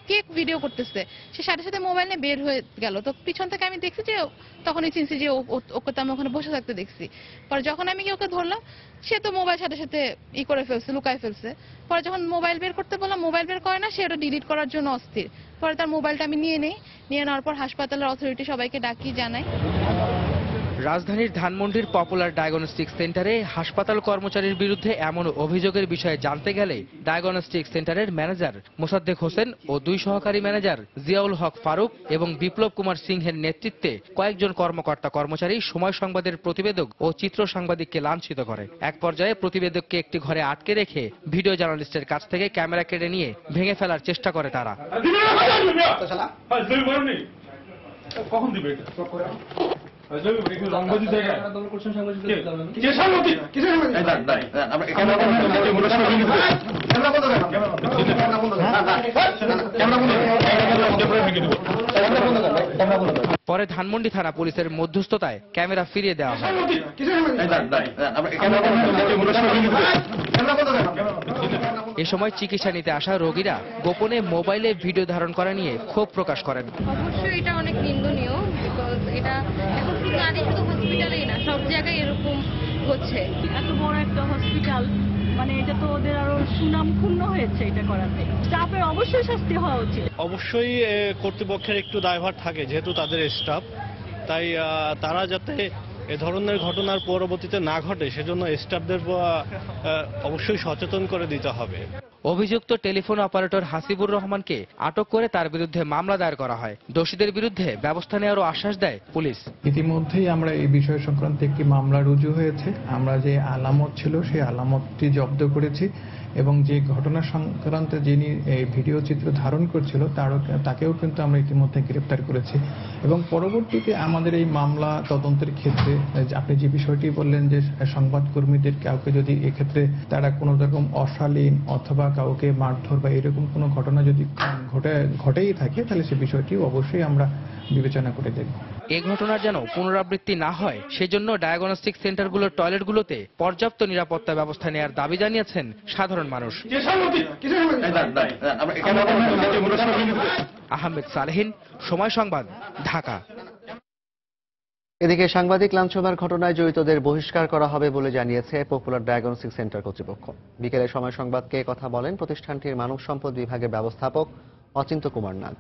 কে video করতেছে, সে সাথে সাথে মোবাইল নিয়ে বের হয়ে গেল। তো পিছন থেকে আমি দেখছি যে তখনই চিনছি যে ওকে তো আমি ওখানে বসে থাকতে দেখছি। পরে যখন আমি ওকে ধরলাম, সে তো মোবাইল সাথে সাথে করে ফেলছে, লুকায় ফেলছে। পরে যখন মোবাইল বের করতে বললাম, মোবাইল বের করে না, সে ওটা ডিলিট করার জন্য অস্থির। পরে তার মোবাইলটা আমি নিয়ে নেওয়ার পর হাসপাতালের অথরিটি সবাইকে ডাকি জানাই। রাজধানীর ধানমন্ডির পপুলার ডায়াগনস্টিক সেন্টারে হাসপাতাল কর্মচারীর বিরুদ্ধে এমন অভিযোগের বিষয়ে জানতে গেলে ডায়াগনস্টিক সেন্টারের ম্যানেজার মোসাদ্দেক হোসেন ও 2 সহকারী ম্যানেজার জিয়াউল হক ফারুক এবং বিপ্লব কুমার সিংহের নেতৃত্বে কয়েকজন কর্মকর্তা কর্মচারী সময় সংবাদের প্রতিবেদক ও চিত্র সাংবাদিককে লাঞ্ছিত করে। এক পর্যায়ে প্রতিবেদককে একটি ঘরে আটকে রেখে ভিডিও জার্নালিস্টের কাছ থেকে ক্যামেরা কেড়ে নিয়ে ভেঙে ফেলার চেষ্টা করে তারা। কখন দিবে পরে ধানমন্ডি থানা পুলিশের মধ্যস্থতায় ক্যামেরা ফিরিয়ে দেওয়া হয়। এ সময় চিকিৎসা নিতে আসা রোগীরা গোপনে মোবাইলে ভিডিও ধারণ করা নিয়ে ক্ষোভ প্রকাশ করেন। অবশ্যই এটা অনেক নিন্দনীয়, বিকজ এটা এখন শুধু হসপিটালেই না, সব জায়গায় এরকম হচ্ছে। এত বড় একটা হসপিটাল, মানে এটা তো ওদের আরো সুনাম ক্ষুণ্ণ হয়েছে এটা করাতে। স্টাফের অবশ্যই শাস্তি হওয়া উচিত। অবশ্যই কর্তৃপক্ষের একটু দায়ভার থাকে, যেহেতু তাদের স্টাফ, তাই তারা যাতে এ ধরনের ঘটনার পরবর্তীতে না ঘটে সেজন্য স্টাফদের অবশ্যই সচেতন করে দিতে হবে। অভিযুক্ত টেলিফোন অপারেটর হাসিবুর রহমানকে আটক করে তার বিরুদ্ধে মামলা দায়ের করা হয়। দোষীদের বিরুদ্ধে ব্যবস্থা নেওয়ারও আশ্বাস দেয় পুলিশ। ইতিমধ্যেই আমরা এই বিষয় সংক্রান্ত একটি মামলা রুজু হয়েছে। আমরা যে আলামত ছিল সেই আলামতটি জব্দ করেছি এবং যে ঘটনা সংক্রান্তে যিনি এই ভিডিও চিত্র ধারণ করছিল তাকেও কিন্তু আমরা ইতিমধ্যে গ্রেপ্তার করেছি এবং পরবর্তীতে আমাদের এই মামলা তদন্তের ক্ষেত্রে আপনি যে বিষয়টি বললেন যে সংবাদকর্মীদের কাউকে যদি এক্ষেত্রে তারা কোনো রকম অশালীন অথবা কাউকে মারধর বা এরকম কোনো ঘটনা যদি ঘটেই থাকে তাহলে সে বিষয়টি অবশ্যই আমরা বিবেচনা করে দেখব। এই ঘটনার যেন পুনরাবৃত্তি না হয় সেজন্য ডায়াগনস্টিক সেন্টারগুলোর টয়লেটগুলোতে পর্যাপ্ত নিরাপত্তা ব্যবস্থা নেওয়ার দাবি জানিয়েছেন সাধারণ মানুষ। আহমেদ সালেহিন, সময় সংবাদ, ঢাকা। এদিকে সাংবাদিক লাঞ্ছনার ঘটনায় জড়িতদের বহিষ্কার করা হবে বলে জানিয়েছে পপুলার ডায়াগনস্টিক সেন্টার কর্তৃপক্ষ। বিকেলে সময় সংবাদকে কথা বলেন প্রতিষ্ঠানটির মানব সম্পদ বিভাগের ব্যবস্থাপক অচিন্ত কুমার নাগ।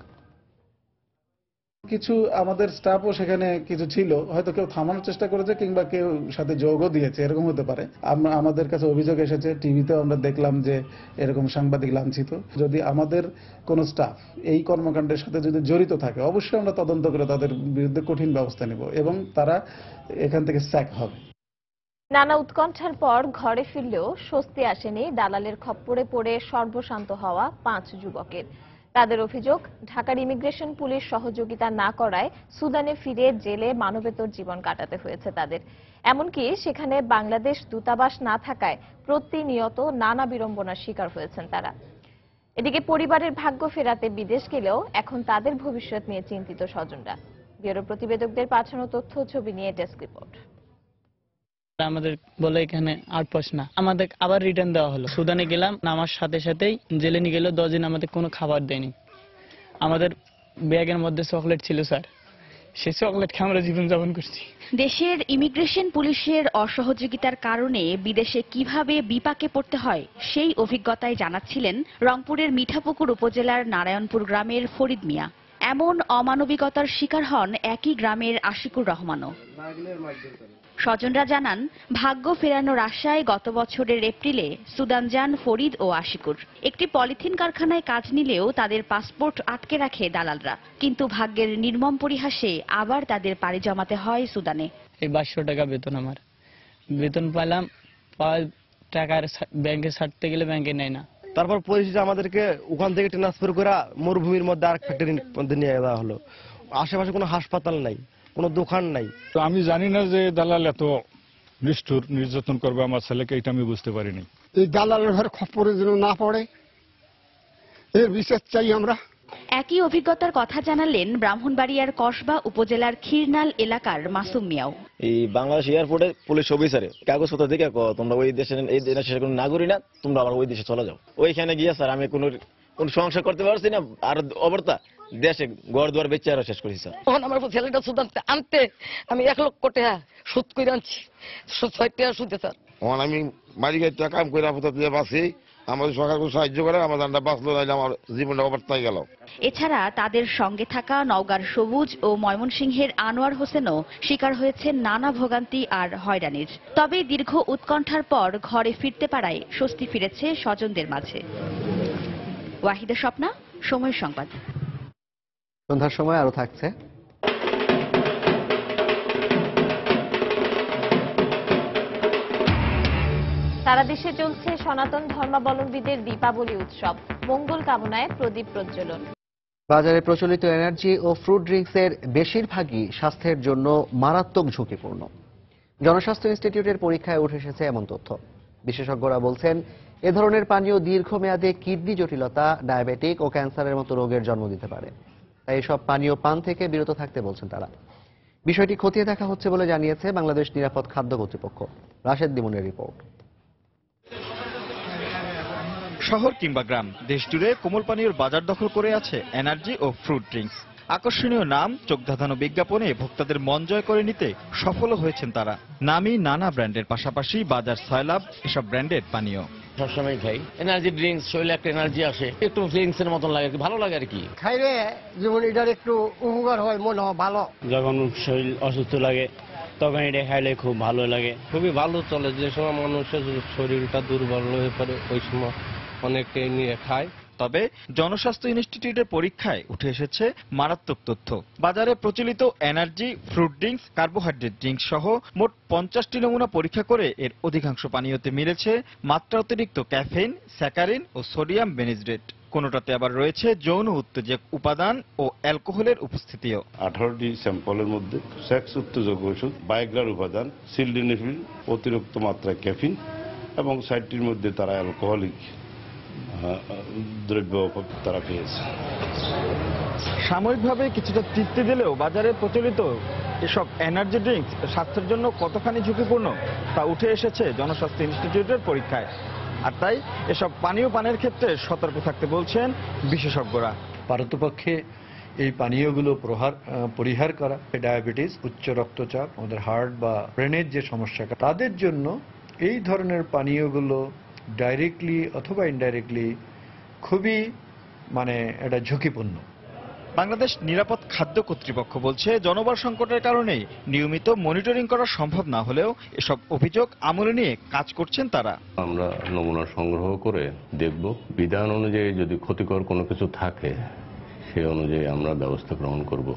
কিছু আমাদের স্টাফও সেখানে কিছু ছিল, হয়তো কেউ থামানোর চেষ্টা করেছে কিংবা কেউ সাথে যোগও দিয়েছে, এরকম হতে পারে। আমাদের কাছে অভিযোগ এসেছে, টিভিতেও আমরা দেখলাম যে এরকম সাংবাদিক লাঞ্ছিত। যদি আমাদের কোন স্টাফ এই কর্মকাণ্ডের সাথে যদি জড়িত থাকে অবশ্যই আমরা তদন্ত করে তাদের বিরুদ্ধে কঠিন ব্যবস্থা নেব এবং তারা এখান থেকে স্যাক হবে। নানা উৎকণ্ঠার পর ঘরে ফিরলেও স্বস্তি আসেনি দালালের খপ্পরে পড়ে সর্বশান্ত হওয়া 5 যুবকের। তাদের অভিযোগ, ঢাকার ইমিগ্রেশন পুলিশ সহযোগিতা না করায় সুদানে ফিরে জেলে মানবেতর জীবন কাটাতে হয়েছে তাদের। এমনকি সেখানে বাংলাদেশ দূতাবাস না থাকায় প্রতিনিয়ত নানা বিড়ম্বনার শিকার হয়েছেন তারা। এদিকে পরিবারের ভাগ্য ফেরাতে বিদেশ গেলেও এখন তাদের ভবিষ্যৎ নিয়ে চিন্তিত স্বজনরা। ব্যুরো প্রতিবেদকদের পাঠানো তথ্য ছবি নিয়ে ডেস্ক রিপোর্ট। আমাদের বলে এখানে আউটপোস্ট না, আমাদের আবার রিটার্ন দেওয়া হলো। সুদানে গেলাম, নামার সাথে সাথেই জেলে নিয়ে গেল। 10 দিন আমাদের কোনো খাবার দেয়নি। আমাদের ব্যাগের মধ্যে চকলেট ছিল স্যার, সেই চকলেট খেয়ে আমরা জীবনযাপন করছি। দেশের ইমিগ্রেশন পুলিশের অসহযোগিতার কারণে বিদেশে কিভাবে বিপাকে পড়তে হয় সেই অভিজ্ঞতায় জানাচ্ছিলেন রংপুরের মিঠাপুকুর উপজেলার নারায়ণপুর গ্রামের ফরিদ মিয়া। এমন অমানবিকতার শিকার হন একই গ্রামের আশিকুর রহমানও। স্বজনরা জানান, ভাগ্য ফেরানোর আশায় গত বছরের এপ্রিলে সুদান যান ফরিদ ও আশিকুর। একটি পলিথিন কারখানায় কাজ নিলেও তাদের পাসপোর্ট আটকে রাখে দালালরা। কিন্তু ভাগ্যের নির্মম পরিহাসে আবার তাদের পাড়ি জমাতে হয় সুদানে। এই 2200 টাকা বেতন, আমার বেতন পেলাম, টাকার ব্যাংকে ছাড়তে গেলে ব্যাংকে নেয় না। তারপর পরিশেষে আমাদেরকে ওখান থেকে ট্রান্সফার করে মরুভূমির মধ্যে আর ফ্যাক্টরির মধ্যে নিয়ে যাওয়া হলো। আশেপাশে কোনো হাসপাতাল নাই, কোনো দোকান নাই। তো আমি জানি না যে দালাল এত নিষ্ঠুর নির্যাতন করবে আমার ছেলেকে, এটা আমি বুঝতে পারিনি। এই দালালের ঘরে খপ্পরে যেন না পড়ে, এর বিচার চাই আমরা। একই অভিজ্ঞতার কথা জানালেন ব্রাহ্মণবাড়িয়ার কসবা উপজেলার খিরনাল এলাকার মাসুম মিয়াও। এই বাংলাদেশ এয়ারপোর্টে পুলিশ অফিসারে কাগজপত্র দেখে তোমরা ওই দেশের এই দেশের কোনো নাগরিক না, তোমরা আবার ওই দেশে চলে যাও। ওইখানে গিয়ে স্যার আমি কোনো কোন সংসার করতে পারছি না, আর অবর্তা দেশে ঘর দুয়ার বেচে আরো শেষ করেছি স্যার। তখন আমার ছেলেটা সুদ আনতে আমি 1 লক্ষ টাকা সুদ করে আনছি, 6 টাকা সুদে স্যার। আমি মালিকের টাকা কাম করে আপাতত বাঁচি, আমাদের সরকার সাহায্য করে, আমার ধানটা বাঁচলো, নাইলে আমার জীবনটা অবর্তায় গেল। এছাড়া তাদের সঙ্গে থাকা নওগাঁর সবুজ ও ময়মনসিংহের আনোয়ার হোসেনও শিকার হয়েছে নানা ভোগান্তি আর হয়রানির। তবে দীর্ঘ উৎকণ্ঠার পর ঘরে ফিরতে পারায় স্বস্তি ফিরেছে স্বজনদের মাঝে। ওয়াহিদা স্বপ্না, সময় সংবাদ। সন্ধ্যার সময় আরো থাকছে। সারা দেশে চলছে সনাতন ধর্মাবলম্বীদের দীপাবলি উৎসব, মঙ্গল কামনায় প্রদীপ প্রজ্বলন। বাজারে প্রচলিত এনার্জি ও ফ্রুট ড্রিঙ্কসের বেশিরভাগই স্বাস্থ্যের জন্য মারাত্মক ঝুঁকিপূর্ণ। জনস্বাস্থ্য ইনস্টিটিউটের পরীক্ষায় উঠে এসেছে এমন তথ্য। বিশেষজ্ঞরা বলছেন, এ ধরনের পানীয় দীর্ঘমেয়াদে কিডনি জটিলতা, ডায়াবেটিক ও ক্যান্সারের মতো রোগের জন্ম দিতে পারে। তাই এসব পানীয় পান থেকে বিরত থাকতে বলছেন তারা। বিষয়টি খতিয়ে দেখা হচ্ছে বলে জানিয়েছে বাংলাদেশ নিরাপদ খাদ্য কর্তৃপক্ষ। রাশেদ দিমনের রিপোর্ট। শহর কিংবা গ্রাম, দেশজুড়ে কোমল পানীয়র বাজার দখল করে আছে এনার্জি ও ফ্রুট ড্রিঙ্কস। আকর্ষণীয় নাম, চোখ ধাঁধানো বিজ্ঞাপনে ভোক্তাদের মন জয় করে নিতে সফলও হয়েছেন তারা। নামি নানা ব্র্যান্ডের পাশাপাশি বাজার ছয়লাভ এসব ব্র্যান্ডের পানীয়। সবসময় খাই এনার্জি ড্রিঙ্কস, শরীরে একটা এনার্জি আসে, একটু ড্রিঙ্কস এর মতন লাগে, ভালো লাগে আর কি। খাইলে যেমন এটার একটু উপকার হয়, মনে হয় ভালো। যখন শরীর অসুস্থ লাগে তখন এটা খাইলে খুব ভালো লাগে। খুবই ভালো চলে। যে সময় মানুষের শরীরটা দুর্বল হয়ে পড়ে ওই সময় অনেকটাই নিয়ে খায়। তবে জনস্বাস্থ্য ইনস্টিটিউটের পরীক্ষায় উঠে এসেছে মারাত্মক তথ্য। বাজারে প্রচলিত energy, fruit drinks, carbohydrate drinks সহ মোট 50টি নমুনা পরীক্ষা করে এর অধিকাংশ পানীয়তে মিলেছে মাত্রা অতিরিক্ত ক্যাফেইন, স্যাকারিন ও সোডিয়াম বেনজোয়েট। কোনোটাতে আবার রয়েছে যৌন উত্তেজক উপাদান ও অ্যালকোহলের উপস্থিতিও। 18টি স্যাম্পলের মধ্যে সেক্স উত্তেজক ওষুধ, ভাইগ্রার উপাদান, সিলডেনাফিল, অতিরিক্ত মাত্রায় ক্যাফিন এবং 60টির মধ্যে তারা অ্যালকোহলিক দ্রব্য তারা পেয়েছে। সাময়িকভাবে কিছুটা তৃপ্তি দিলেও বাজারে প্রচলিত এসব এনার্জি ড্রিঙ্কস স্বাস্থ্যের জন্য কতখানি ঝুঁকিপূর্ণ তা উঠে এসেছে জনস্বাস্থ্য ইনস্টিটিউটের পরীক্ষায়। আর তাই এসব পানীয় পানের ক্ষেত্রে সতর্ক থাকতে বলছেন বিশেষজ্ঞরা। পারতপক্ষে এই পানীয়গুলো পরিহার করা, ডায়াবেটিস, উচ্চ রক্তচাপ, আমাদের হার্ট বা ব্রেনের যে সমস্যা, তাদের জন্য এই ধরনের পানীয়গুলো ডাইরেক্টলি অথবা ইনডাইরেক্টলি খুবই এটা ঝুঁকিপূর্ণ। বাংলাদেশ নিরাপদ খাদ্য কর্তৃপক্ষ বলছে, জনবল সংকটের কারণে নিয়মিত মনিটরিং করা সম্ভব না হলেও এসব অভিযোগ আমলে নিয়ে কাজ করছেন তারা। আমরা নমুনা সংগ্রহ করে দেখব, বিধান অনুযায়ী যদি ক্ষতিকর কোনো কিছু থাকে সেই অনুযায়ী আমরা ব্যবস্থা গ্রহণ করব।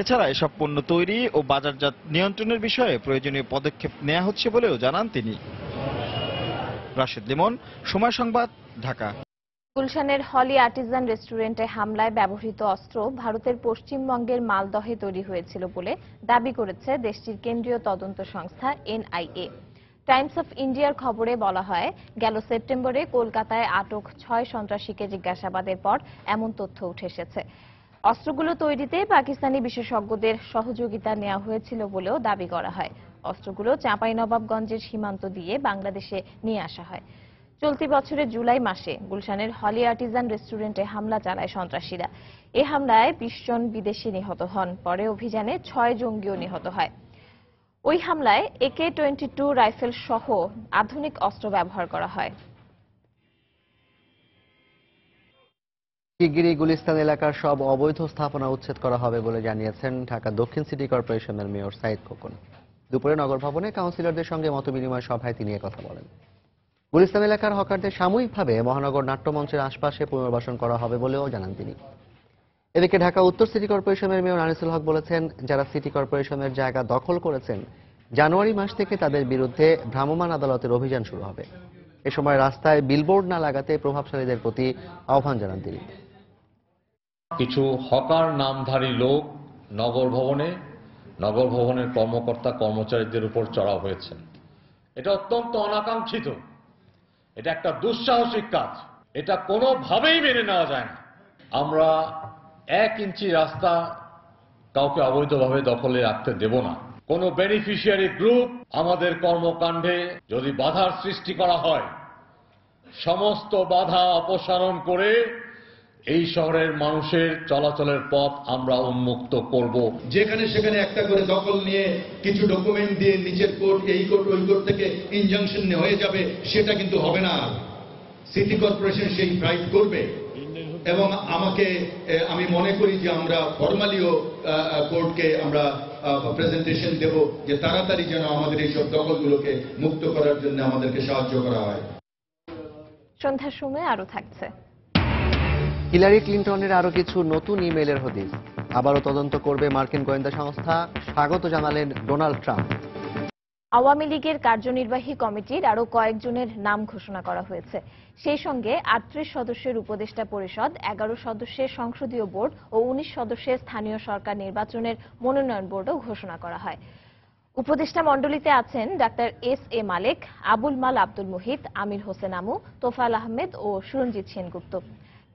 এছাড়া এসব পণ্য তৈরি ও বাজারজাত নিয়ন্ত্রণের বিষয়ে প্রয়োজনীয় পদক্ষেপ নেওয়া হচ্ছে বলেও জানান তিনি। রাশেদ লিমন, সময় সংবাদ, ঢাকা। গুলশানের হলি আর্টিজান রেস্টুরেন্টে হামলায় ব্যবহৃত অস্ত্র ভারতের পশ্চিমবঙ্গের মালদহে তৈরি হয়েছিল বলে দাবি করেছে দেশটির কেন্দ্রীয় তদন্ত সংস্থা এনআইএ। টাইমস অফ ইন্ডিয়ার খবরে বলা হয়, গেল সেপ্টেম্বরে কলকাতায় আটক 6 সন্ত্রাসীকে জিজ্ঞাসাবাদের পর এমন তথ্য উঠে এসেছে। অস্ত্রগুলো তৈরিতে পাকিস্তানি বিশেষজ্ঞদের সহযোগিতা নেওয়া হয়েছিল বলেও দাবি করা হয়। অস্ত্রগুলো চাঁপাইনবাবগঞ্জের সীমান্ত দিয়ে বাংলাদেশে নিয়ে আসা হয়। চলতি বছরের জুলাই মাসে গুলশানের হলি আর্টিজান রেস্টুরেন্টে হামলা চালায় সন্ত্রাসীরা। এ হামলায় 20 জন বিদেশি নিহত হন। পরে অভিযানে 6 জঙ্গিও নিহত হয়। ওই হামলায় AK-22 রাইফেল সহ আধুনিক অস্ত্র ব্যবহার করা হয়। শিগগিরই গুলিস্তান এলাকার সব অবৈধ স্থাপনা উচ্ছেদ করা হবে বলে জানিয়েছেন ঢাকা দক্ষিণ সিটি কর্পোরেশনের মেয়র সাইদ খোকন। দুপুরে নগর ভবনে কাউন্সিলরদের সঙ্গে মতবিনিময় সভায় তিনি কথা বলেন। গুলিস্তান এলাকার হকারদের সাময়িকভাবে মহানগর নাট্যমঞ্চের আশপাশে পুনর্বাসন করা হবে বলেও জানান তিনি। এদিকে ঢাকা উত্তর সিটি কর্পোরেশনের মেয়র আনিসুল হক বলেছেন, যারা সিটি কর্পোরেশনের জায়গা দখল করেছেন জানুয়ারি মাস থেকে তাদের বিরুদ্ধে ভ্রাম্যমাণ আদালতের অভিযান শুরু হবে। এ সময় রাস্তায় বিলবোর্ড না লাগাতে প্রভাবশালীদের প্রতি আহ্বান জানান তিনি। কিছু হকার নামধারী লোক নগর ভবনের কর্মকর্তা কর্মচারীদের উপর চড়াও হয়েছে। এটা অত্যন্ত অনাকাঙ্ক্ষিত, এটা একটা দুঃসাহসিক কাজ, এটা কোনোভাবেই মেনে নেওয়া যায় না। আমরা 1 ইঞ্চি রাস্তা কাউকে অবৈধভাবে দখলে রাখতে দেব না। কোন বেনিফিশিয়ারি গ্রুপ আমাদের কর্মকাণ্ডে যদি বাধার সৃষ্টি করা হয়, সমস্ত বাধা অপসারণ করে এই শহরের মানুষের চলাচলের পথ আমরা উন্মুক্ত করব। যেখানে সেখানে একটা করে দখল নিয়ে কিছু ডকুমেন্ট দিয়ে নিচের কোর্ট এই কোর্ট ওই কোর্ট থেকে ইনজাংশন হয়ে যাবে, সেটা কিন্তু হবে না। সিটি কর্পোরেশন সেই ফাইট করবে এবং আমি মনে করি যে আমরা ফরমালিও কোর্টকে আমরা প্রেজেন্টেশন দেব যে তাড়াতাড়ি যেন আমাদের এইসব দখলগুলোকে মুক্ত করার জন্য আমাদেরকে সাহায্য করা হয়। সন্ধ্যার সময় আরো থাকছে। হিলারি ক্লিনটনের আরো কিছু নতুন ইমেইলের হদিস। আবারও তদন্ত করবে মার্কিন গোয়েন্দা সংস্থা, স্বাগত জানালেন ডোনাল্ড ট্রাম্প। আওয়ামী লীগের কার্যনির্বাহী কমিটির আরো কয়েকজনের নাম ঘোষণা করা হয়েছে। সেই সঙ্গে 38 সদস্যের উপদেষ্টা পরিষদ, 11 সদস্যের সংসদীয় বোর্ড ও 19 সদস্যের স্থানীয় সরকার নির্বাচনের মনোনয়ন বোর্ডও ঘোষণা করা হয়। উপদেষ্টা মণ্ডলীতে আছেন ডাক্তার এস.এ. মালেক, আবুল মাল আব্দুল মুহিত, আমির হোসেন আমু, তোফায়েল আহমেদ ও সুরঞ্জিত সেনগুপ্ত।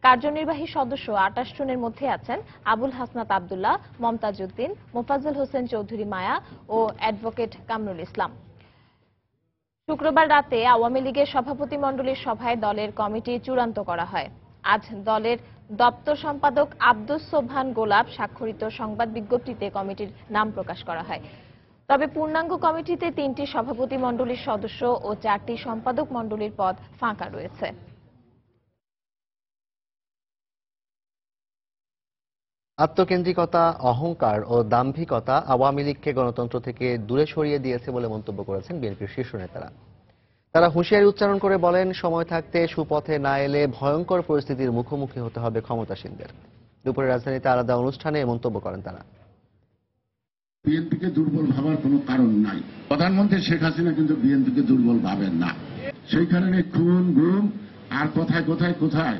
কার্যনির্বাহী সদস্য 28 জনের মধ্যে আছেন আবুল হাসনাত আব্দুল্লাহ, মমতাজ উদ্দিন, মোফাজ্জল হোসেন চৌধুরী মায়া ও অ্যাডভোকেট কামরুল ইসলাম। শুক্রবার রাতে আওয়ামী লীগের সভাপতি মণ্ডলীর সভায় দলের কমিটি চূড়ান্ত করা হয়। আজ দলের দপ্তর সম্পাদক আব্দুস সোবহান গোলাপ স্বাক্ষরিত সংবাদ বিজ্ঞপ্তিতে কমিটির নাম প্রকাশ করা হয়। তবে পূর্ণাঙ্গ কমিটিতে 3টি সভাপতি মণ্ডলীর সদস্য ও 4টি সম্পাদক মণ্ডলীর পদ ফাঁকা রয়েছে। আত্মকেন্দ্রিকতা, অহংকার ও দাম্ভিকতা আওয়ামী লীগকে গণতন্ত্র থেকে দূরে সরিয়ে দিয়েছে বলে মন্তব্য করেছেন বিএনপির শীর্ষ নেতারা। তারা হুঁশিয়ারি উচ্চারণ করে বলেন, সময় থাকতে সুপথে না এলে ভয়ঙ্কর পরিস্থিতির মুখোমুখি হতে হবে ক্ষমতাসীনদের। দুপুরে রাজধানীতে আলাদা অনুষ্ঠানে মন্তব্য করেন তারা। বিএনপিকে দুর্বল ভাবার কোনো কারণ নাই। প্রধানমন্ত্রী শেখ হাসিনা কিন্তু বিএনপিকে দুর্বল ভাবেন না। সেই কারণে খুন গুম আর কোথায় কোথায় কোথায়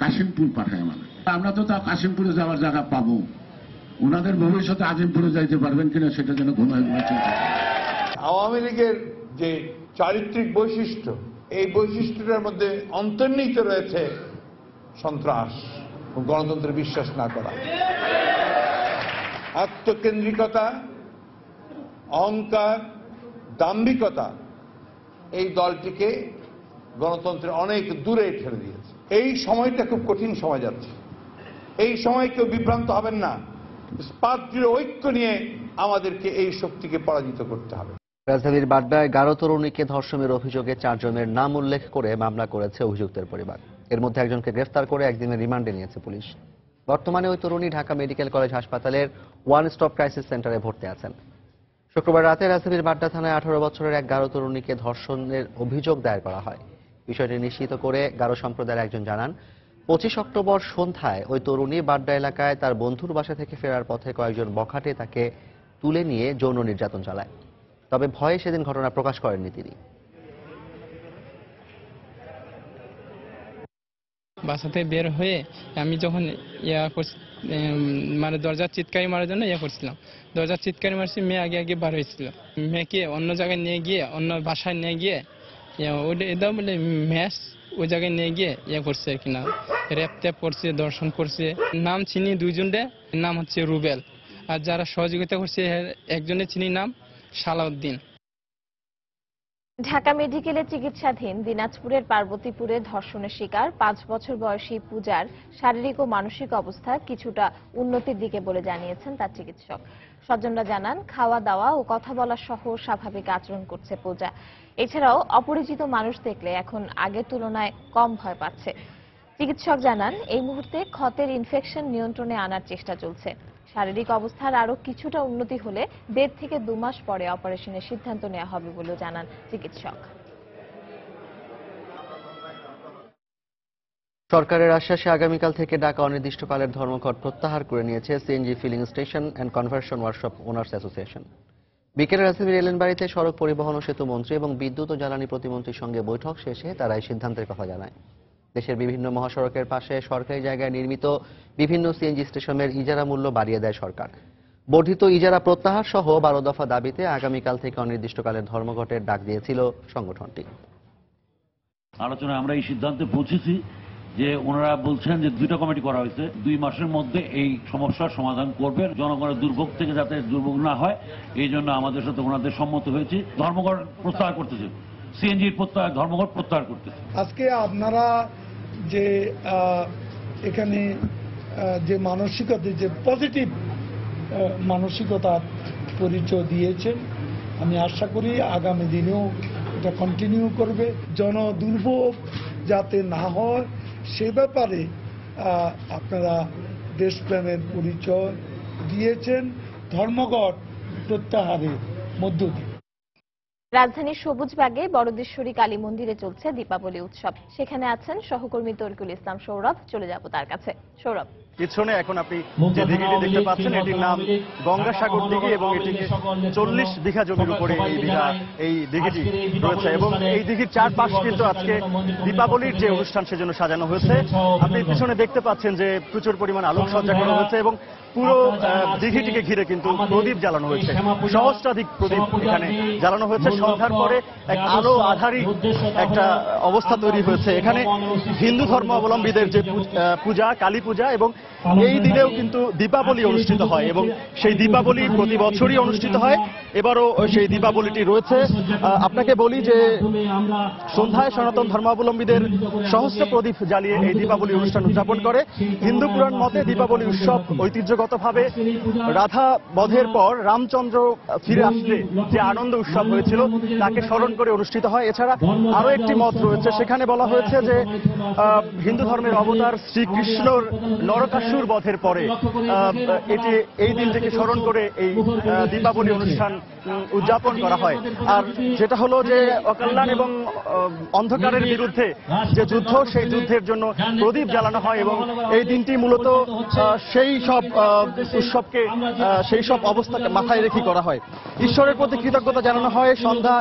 কাশিমপুর পাঠায় মানে আমরা তো তা কাশিমপুরে যাওয়ার জায়গা পাবো। ওনাদের ভবিষ্যতে আজিমপুরে যাইতে পারবেন কিনা সেটা যেন ঘুমায় ঘুমায় চিন্তা করেন। আওয়ামী লীগের যে চারিত্রিক বৈশিষ্ট্য, এই বৈশিষ্ট্যটার মধ্যে অন্তর্নিহিত রয়েছে সন্ত্রাস ও গণতন্ত্রে বিশ্বাস না করা, আত্মকেন্দ্রিকতা, অহংকার, দাম্ভিকতা এই দলটিকে গণতন্ত্রের অনেক দূরে ঠেলে দিয়েছে। এই সময়টা খুব কঠিন সময় যাচ্ছে। এই সময় কেউ বিভ্রান্ত হবেন না। স্পার্টির ঐক্য নিয়ে আমাদেরকে এই শক্তিকে পরাজিত করতে হবে। রাজধানীর বাড্ডায় 11 তরুণীকে ধর্ষণের অভিযোগে 4 জনের নাম উল্লেখ করে মামলা করেছে অভিযুক্তের পরিবার। এর মধ্যে একজনকে গ্রেফতার করে একদিনের রিমান্ডে নিয়েছে পুলিশ। বর্তমানে ওই তরুণী ঢাকা মেডিকেল কলেজ হাসপাতালের ওয়ান স্টপ ক্রাইসিস সেন্টারে ভর্তি আছেন। শুক্রবার রাতে রাজধানীর বাড্ডা থানায় 18 বছরের এক 11 তরুণীকে ধর্ষণের অভিযোগ দায়ের করা হয়। বিষয়টি নিশ্চিত করে গারো সম্প্রদায়ের একজন জানান, 25 অক্টোবর সন্ধ্যায় ওই তরুণী বাড্ডা এলাকায় তার বন্ধুর বাসা থেকে ফেরার পথে কয়েকজন বখাটে তাকে তুলে নিয়ে যৌন নির্যাতন চালায়। তবে ভয়ে সেদিন ঘটনা প্রকাশ করেননি তিনি। বাসা থেকে বের হয়ে আমি যখন মানে দরজার চিৎকারি মারার জন্য করছিলাম, দরজার চিৎকারি মারছি, মেয়ে আগে আগে বার হয়েছিল। মেয়েকে অন্য জায়গায় নিয়ে গিয়ে, অন্য বাসায় নিয়ে গিয়ে এটা বলে ম্যাচ ওই জায়গায় নিয়ে গিয়ে করছে আর কি, না র্যাপ ট্যাপ করছে, দর্শন করছে। নাম চিনি 2 জনের, নাম হচ্ছে রুবেল, আর যারা সহযোগিতা করছে একজনের চিনি নাম সালাউদ্দিন। ঢাকা মেডিকেলে চিকিৎসাধীন দিনাজপুরের পার্বতীপুরে ধর্ষণের শিকার 5 বছর বয়সী পূজার শারীরিক ও মানসিক অবস্থা কিছুটা উন্নতির দিকে বলে জানিয়েছেন তার চিকিৎসক। স্বজনরা জানান, খাওয়া দাওয়া ও কথা বলা সহ স্বাভাবিক আচরণ করছে পূজা। এছাড়াও অপরিচিত মানুষ দেখলে এখন আগের তুলনায় কম ভয় পাচ্ছে। চিকিৎসক জানান, এই মুহূর্তে ক্ষতের ইনফেকশন নিয়ন্ত্রণে আনার চেষ্টা চলছে। শারীরিক অবস্থার আরো কিছুটা উন্নতি হলে 1.5 থেকে 2 মাস পরে অপারেশনের সিদ্ধান্ত নেওয়া হবে বলে জানান চিকিৎসক। সরকারের আশ্বাসে আগামীকাল থেকে ঢাকা অনির্দিষ্টকালের ধর্মঘট প্রত্যাহার করে নিয়েছে CNG filling station and conversion workshop owners association. বিকেলে রাজধানীর এলেনবাড়িতে সড়ক পরিবহন ও সেতু মন্ত্রী এবং বিদ্যুৎ ও জ্বালানি প্রতিমন্ত্রীর সঙ্গে বৈঠক শেষে তারা এই সিদ্ধান্তের কথা জানায়। দেশের বিভিন্ন মহাসড়কের পাশে সরকারি জায়গায় নির্মিত বিভিন্ন সিএনজি স্টেশনের ইজারা মূল্য বাড়িয়ে দেয় সরকার। বর্ধিত ইজারা প্রত্যাহার সহ 12 দফা দাবিতে আগামীকাল থেকে অনির্দিষ্টকালের ধর্মঘটের ডাক দিয়েছিল সংগঠনটি। আলোচনায় আমরা এই সিদ্ধান্তে পৌঁছেছি যে ওনারা বলছেন যে 2টা কমিটি করা হয়েছে, 2 মাসের মধ্যে এই সমস্যার সমাধান করবে, জনগণের দুর্ভোগ থেকে যাতে দুর্ভোগ না হয় এই জন্য আমাদের সাথে ওনাদের সম্মত হয়েছে। ধর্মঘট প্রত্যাহার করতেছে, সিএনজির ধর্মঘট প্রত্যাহার করতেছে। আজকে আপনারা যে এখানে যে মানসিকতা, যে পজিটিভ মানসিকতার পরিচয় দিয়েছেন। আমি আশা করি আগামী দিনেও এটা কন্টিনিউ করবে। জনদুর্ভোগ যাতে না হয় সে ব্যাপারে আপনারা দেশপ্রেমের পরিচয় দিয়েছেন ধর্মঘট প্রত্যাহারের মধ্য দিয়ে। রাজধানীর সবুজবাগে বড়দেশ্বরী কালী মন্দিরে চলছে দীপাবলি উৎসব। সেখানে আছেন সহকর্মী তরিকুল ইসলাম সৌরভ। চলে যাব তার কাছে। সৌরভ, পিছনে এখন আপনি যে দিঘিটি দেখতে পাচ্ছেন এটির নাম গঙ্গাসাগর দিঘি এবং এটিকে 40 বিঘা জমির উপরে এই দিঘিটি রয়েছে এবং এই দিঘির চারপাশ কিন্তু আজকে দীপাবলির যে অনুষ্ঠান সেজন্য সাজানো হয়েছে। আপনি পিছনে দেখতে পাচ্ছেন যে প্রচুর পরিমাণ আলোকসজ্জা করা হয়েছে এবং পুরো দিঘিটিকে ঘিরে কিন্তু প্রদীপ জ্বালানো হয়েছে। সহস্রাধিক প্রদীপ এখানে জ্বালানো হয়েছে। সন্ধ্যার পরে এক আলো আধারী একটা অবস্থা তৈরি হয়েছে। এখানে হিন্দু ধর্মাবলম্বীদের যে পূজা, কালী পূজা এবং এই দিনেও কিন্তু দীপাবলি অনুষ্ঠিত হয় এবং সেই দীপাবলি প্রতি বছরই অনুষ্ঠিত হয়। এবারও সেই দীপাবলিটি রয়েছে। আপনাকে বলি যে সন্ধ্যায় সনাতন ধর্মাবলম্বীদের সহস্র প্রদীপ জ্বালিয়ে এই দীপাবলি অনুষ্ঠান উদযাপন করে। হিন্দু পুরাণ মতে দীপাবলি উৎসব ঐতিহ্যগতভাবে রাধা বধের পর রামচন্দ্র ফিরে আসলে যে আনন্দ উৎসব হয়েছিল তাকে স্মরণ করে অনুষ্ঠিত হয়। এছাড়া আরো একটি মত রয়েছে, সেখানে বলা হয়েছে যে হিন্দু ধর্মের অবতার শ্রীকৃষ্ণর নরকাসুর বধের পরে এই দিনটিকে স্মরণ করে এই দীপাবলি অনুষ্ঠান উদযাপন করা হয়। আর যেটা হলো যে অকল্যাণ এবং অন্ধকারের বিরুদ্ধে যে যুদ্ধ, সেই যুদ্ধের জন্য প্রদীপ জ্বালানো হয় এবং এই দিনটি মূলত সেই সব উৎসবকে, সেই সব অবস্থাকে মাথায় রেখে করা হয়। ঈশ্বরের প্রতি কৃতজ্ঞতা জানানো হয়। সন্ধ্যা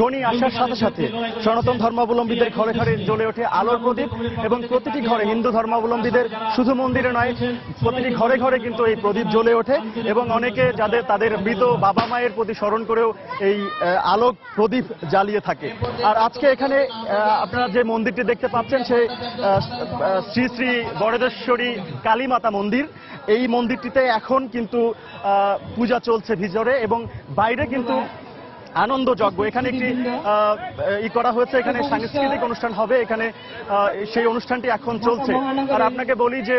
ঘনিয়ে আসার সাথে সাথে সনাতন ধর্মাবলম্বীদের ঘরে ঘরে জ্বলে ওঠে আলোর প্রদীপ এবং প্রতিটি ঘরে, হিন্দু ধর্মাবলম্বীদের শুধু মন্দিরে নয়, প্রতিটি ঘরে ঘরে কিন্তু এই প্রদীপ জ্বলে ওঠে এবং অনেকে তাদের মৃত বাবা মায়ের প্রতি স্মরণ করেও এই আলোক প্রদীপ জ্বালিয়ে থাকে। আর আজকে এখানে আপনারা যে মন্দিরটি দেখতে পাচ্ছেন সে শ্রী শ্রী বড়দেশ্বরী কালী মাতা মন্দির। এই মন্দিরটিতে এখন কিন্তু পূজা চলছে ভিতরে এবং বাইরে কিন্তু আনন্দ যজ্ঞ। এখানে একটি করা হয়েছে, এখানে সাংস্কৃতিক অনুষ্ঠান হবে, এখানে সেই অনুষ্ঠানটি এখন চলছে। আর আপনাকে বলি যে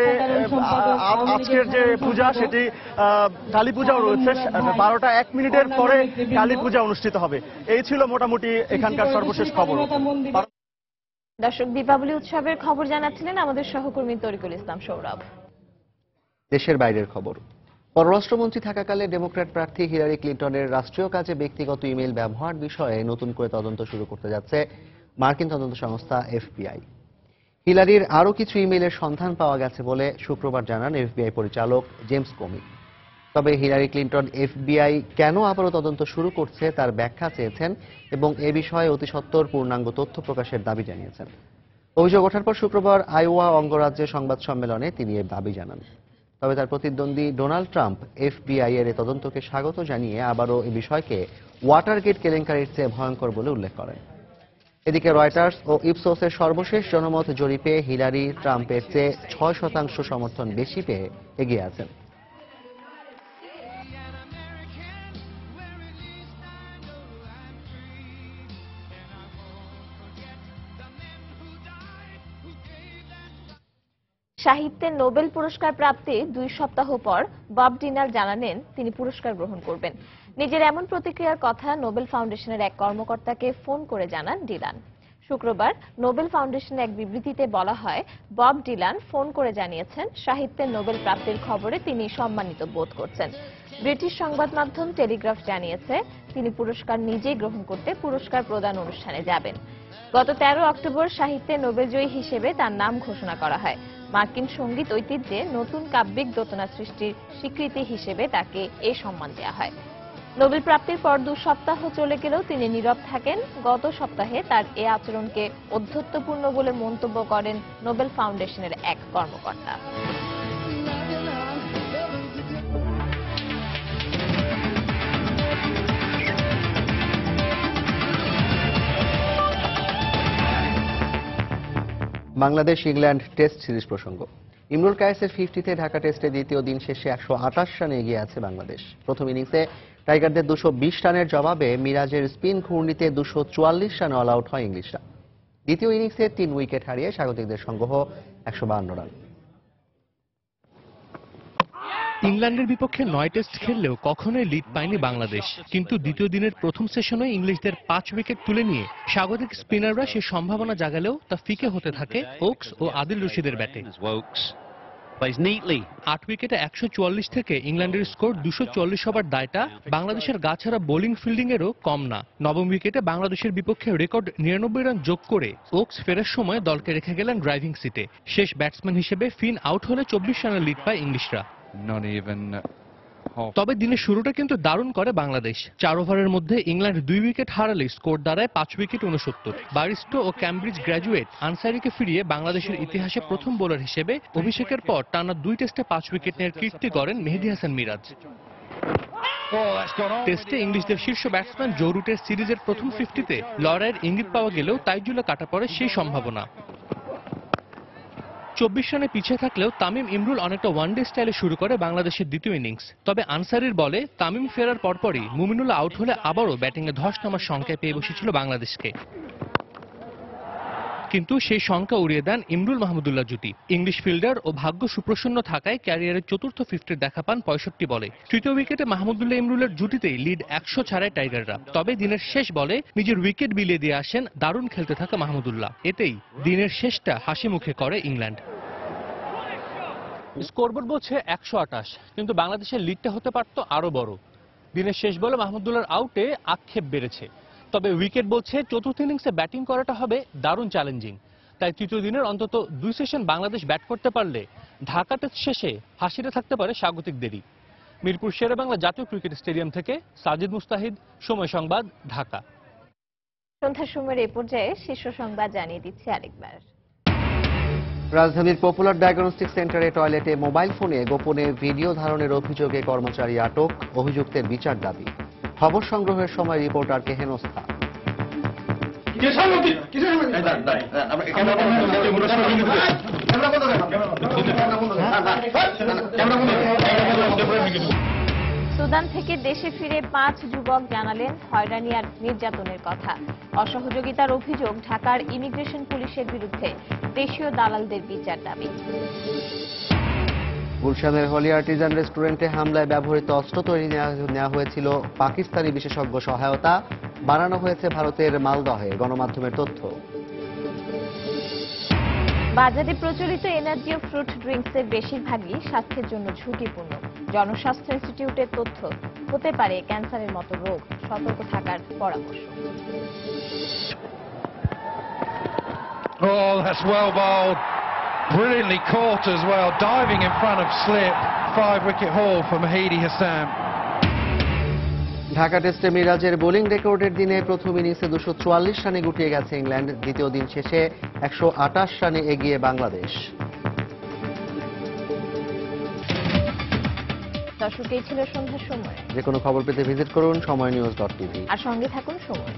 আজকের যে পূজা সেটি কালী পূজাও রয়েছে। 12টা 1 মিনিটের পরে কালী পূজা অনুষ্ঠিত হবে। এই ছিল মোটামুটি এখানকার সর্বশেষ খবর। দর্শক, দীপাবলি উৎসবের খবর জানাচ্ছিলেন আমাদের সহকর্মী তরিকুল ইসলাম সৌরভ। দেশের বাইরের খবর। পররাষ্ট্রমন্ত্রী থাকাকালে ডেমোক্র্যাট প্রার্থী হিলারি ক্লিন্টনের রাষ্ট্রীয় কাজে ব্যক্তিগত ইমেল ব্যবহার বিষয়ে নতুন করে তদন্ত শুরু করতে যাচ্ছে মার্কিন তদন্ত সংস্থা এফবিআই। হিলারির আরও কিছু ইমেইলের সন্ধান পাওয়া গেছে বলে শুক্রবার জানান এফবিআই পরিচালক জেমস কোমি। তবে হিলারি ক্লিন্টন এফবিআই কেন আবারও তদন্ত শুরু করছে তার ব্যাখ্যা চেয়েছেন এবং এ বিষয়ে অতি সত্বর পূর্ণাঙ্গ তথ্য প্রকাশের দাবি জানিয়েছেন। অভিযোগ ওঠার পর শুক্রবার আইওয়া অঙ্গরাজ্যের সংবাদ সম্মেলনে তিনি এ দাবি জানান। তবে তার প্রতিদ্বন্দ্বী ডোনাল্ড ট্রাম্প এফবিআই এর এই তদন্তকে স্বাগত জানিয়ে আবারও এই বিষয়কে ওয়াটারগেট কেলেঙ্কারির চেয়ে ভয়ঙ্কর বলে উল্লেখ করেন। এদিকে রয়টার্স ও ইপসোসের সর্বশেষ জনমত জরিপে হিলারি ট্রাম্পের চেয়ে 6% সমর্থন বেশি পেয়ে এগিয়ে আছেন। সাহিত্যে নোবেল পুরস্কার প্রাপ্তির 2 সপ্তাহ পর বব ডিলান জানালেন তিনি পুরস্কার গ্রহণ করবেন। নিজের এমন প্রতিক্রিয়ার কথা নোবেল ফাউন্ডেশনের এক কর্মকর্তাকে ফোন করে জানান ডিলান। শুক্রবার নোবেল ফাউন্ডেশনের এক বিবৃতিতে বলা হয়, বব ডিলান ফোন করে জানিয়েছেন সাহিত্যে নোবেল প্রাপ্তির খবরে তিনি সম্মানিত বোধ করছেন। ব্রিটিশ সংবাদ মাধ্যম টেলিগ্রাফ জানিয়েছে তিনি পুরস্কার নিজেই গ্রহণ করতে পুরস্কার প্রদান অনুষ্ঠানে যাবেন। গত 13 অক্টোবর সাহিত্যে নোবেলজয়ী হিসেবে তার নাম ঘোষণা করা হয়। মার্কিন সঙ্গীত ঐতিহ্যে নতুন কাব্যিক দোতনা সৃষ্টির স্বীকৃতি হিসেবে তাকে এই সম্মান দেওয়া হয়। নোবেল প্রাপ্তির পর 2 সপ্তাহ চলে গেলেও তিনি নীরব থাকেন। গত সপ্তাহে তার এ আচরণকে ঔদ্ধত্যপূর্ণ বলে মন্তব্য করেন নোবেল ফাউন্ডেশনের এক কর্মকর্তা। বাংলাদেশ ইংল্যান্ড টেস্ট সিরিজ প্রসঙ্গ। ইমরুল কায়েসের 50তে ঢাকা টেস্টে দ্বিতীয় দিন শেষে 128 রানে এগিয়ে আছে বাংলাদেশ। প্রথম ইনিংসে টাইগারদের 220 রানের জবাবে মিরাজের স্পিন ঘূর্ণিতে 244 রানে অল আউট হয় ইংলিশরা। দ্বিতীয় ইনিংসে 3 উইকেট হারিয়ে স্বাগতিকদের সংগ্রহ 152 রান। ইংল্যান্ডের বিপক্ষে 9 টেস্ট খেললেও কখনোই লিড পায়নি বাংলাদেশ, কিন্তু দ্বিতীয় দিনের প্রথম সেশনে ইংলিশদের 5 উইকেট তুলে নিয়ে স্বাগতিক স্পিনাররা সে সম্ভাবনা জাগালেও তা ফিকে হতে থাকে ওকস ও আদিল রশিদের ব্যাটে। 8 উইকেটে 144 থেকে ইংল্যান্ডের স্কোর 240 হবার দায়টা বাংলাদেশের গাছাড়া বোলিং ফিল্ডিং এরও কম না। নবম উইকেটে বাংলাদেশের বিপক্ষে রেকর্ড 99 রান যোগ করে ওকস ফেরার সময় দলকে রেখে গেলেন ড্রাইভিং সিটে। শেষ ব্যাটসম্যান হিসেবে ফিন আউট হলে 24 রানের লিড পায় ইংলিশরা। তবে দিনের শুরুটা কিন্তু দারুণ করে বাংলাদেশ। 4 ওভারের মধ্যে ইংল্যান্ড 2 উইকেট হারালে স্কোর দাঁড়ায় 5 উইকেট 69। বারিস্টো ও ক্যামব্রিজ গ্র্যাজুয়েট আনসারিকে ফিরিয়ে বাংলাদেশের ইতিহাসে প্রথম বোলার হিসেবে অভিষেকের পর টানা 2 টেস্টে 5 উইকেট নেওয়ার কীর্তি গড়েন মেহেদী হাসান মিরাজ। টেস্টে ইংলিশদের শীর্ষ ব্যাটসম্যান জো রুটের সিরিজের প্রথম 50-তে লড়াইয়ের ইঙ্গিত পাওয়া গেলেও তাইজুলে কাটা পড়ে সেই সম্ভাবনা। 24 রানে পিছিয়ে থাকলেও তামিম ইমরুল অনেকটা ওয়ানডে স্টাইলে শুরু করে বাংলাদেশের দ্বিতীয় ইনিংস। তবে আনসারির বলে তামিম ফেরার পরপরই মুমিনুল্লাহ আউট হলে আবারও ব্যাটিংয়ে ধস নামার শঙ্কায় পেয়ে বসেছিল বাংলাদেশকে, কিন্তু সেই শঙ্কা উড়িয়ে দেন ইমরুল মাহমুদুল্লাহ জুটি। ইংলিশ ফিল্ডার ও ভাগ্য সুপ্রসন্ন থাকায় ক্যারিয়ারের চতুর্থ 50-র দেখা পান 65 বলে। তৃতীয় উইকেটে মাহমুদুল্লাহ ইমরুলের জুটিতেই লিড 100 ছাড়ায় টাইগাররা। তবে দিনের শেষ বলে নিজের উইকেট বিলিয়ে দিয়ে আসেন দারুণ খেলতে থাকা মাহমুদুল্লাহ। এতেই দিনের শেষটা হাসি মুখে করে ইংল্যান্ড। স্কোরবোর্ড বলছে 128, কিন্তু বাংলাদেশের লিডটা হতে পারত আরো বড়। দিনের শেষ বলে মাহমুদুল্লাহর আউটে আক্ষেপ বেড়েছে। তবে উইকেট বলছে চতুর্থ ইনিংসে ব্যাটিং করাটা হবে দারুণ চ্যালেঞ্জিং। তাই তৃতীয় দিনের অন্তত 2 সেশন বাংলাদেশ ব্যাট করতে পারলে ঢাকা টেস্ট শেষে হাসিতে থাকতে পারে স্বাগতিকদেরই। মিরপুর শেরেবাংলা জাতীয় ক্রিকেট স্টেডিয়াম থেকে সাজিদ মুস্তাহিদ, সময় সংবাদ, ঢাকা। সন্ধ্যার সময়ের এই পর্যায়ে শীর্ষ সংবাদ জানিয়ে দিচ্ছি আরেকবার। রাজধানীর পপুলার ডায়াগনস্টিক সেন্টারে টয়লেটে মোবাইল ফোনে গোপনে ভিডিও ধারণের অভিযোগে কর্মচারী আটক, অভিযুক্তের বিচার দাবি। খবর সংগ্রহের সময় রিপোর্টারকে হেনস্থা। সুদান থেকে দেশে ফিরে 5 যুবক জানালেন হয়রানি আর নির্যাতনের কথা। অসহযোগিতার অভিযোগ ঢাকার ইমিগ্রেশন পুলিশের বিরুদ্ধে, দেশীয় দালালদের বিচার দাবি। গুলশানের হলি আর্টিজান রেস্টুরেন্টে হামলায় ব্যবহৃত অস্ত্র তৈরি নেওয়া হয়েছিল পাকিস্তানি বিশেষজ্ঞ সহায়তা, বানানো হয়েছে ভারতের মালদহে, গণমাধ্যমের তথ্য। বাজারে প্রচলিত এনার্জি ও ফ্রুট ড্রিঙ্কসের বেশিরভাগই স্বাস্থ্যের জন্য ঝুঁকিপূর্ণ। জনস্বাস্থ্য ইনস্টিটিউটের তথ্য, হতে পারে ক্যান্সারের মতো রোগ, সতর্ক থাকার পরামর্শ। Oh, that's well bowled. Brilliantly caught as well, diving in front of slip. 5-wicket haul for Mahidi Hassan. Dhaka টেস্টে মিরাজের বোলিং রেকর্ডের দিনে প্রথম ইনিংসে 244 রানে গুটিয়ে গেছে ইংল্যান্ড। দ্বিতীয় দিন শেষে 128 রানে এগিয়ে বাংলাদেশ। দর্শক, এই ছিল সন্ধ্যার সময়। যে কোনো খবর পেতে ভিজিট করুন সময়নিউজ.tv আর সঙ্গে থাকুন সময়।